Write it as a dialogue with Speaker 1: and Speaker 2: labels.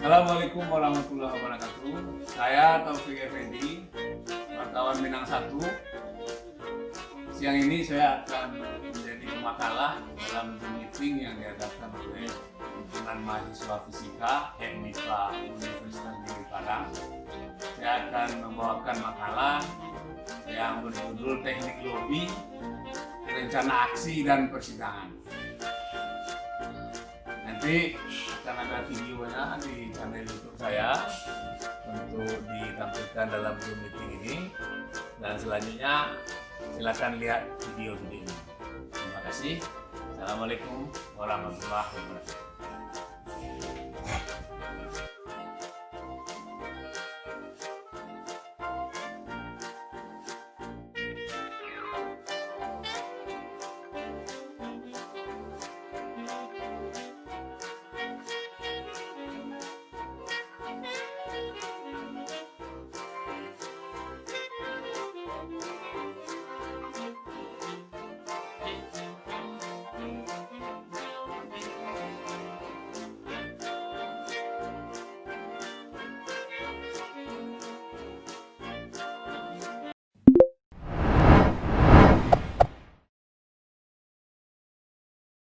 Speaker 1: Assalamualaikum warahmatullahi wabarakatuh. Saya Taufik Effendi, wartawan Minang 1. Siang ini saya akan menjadi pemakalah dalam Zoom meeting yang diadakan oleh himpunan mahasiswa fisika MIPA Universitas Negeri Padang. Saya akan membawakan makalah yang berjudul Teknik Lobi, Rencana Aksi dan Persidangan. Nanti akan ada videonya di channel YouTube saya untuk ditampilkan dalam Zoom meeting ini, dan selanjutnya silakan lihat video-video ini. Terima kasih. Assalamualaikum warahmatullahi wabarakatuh.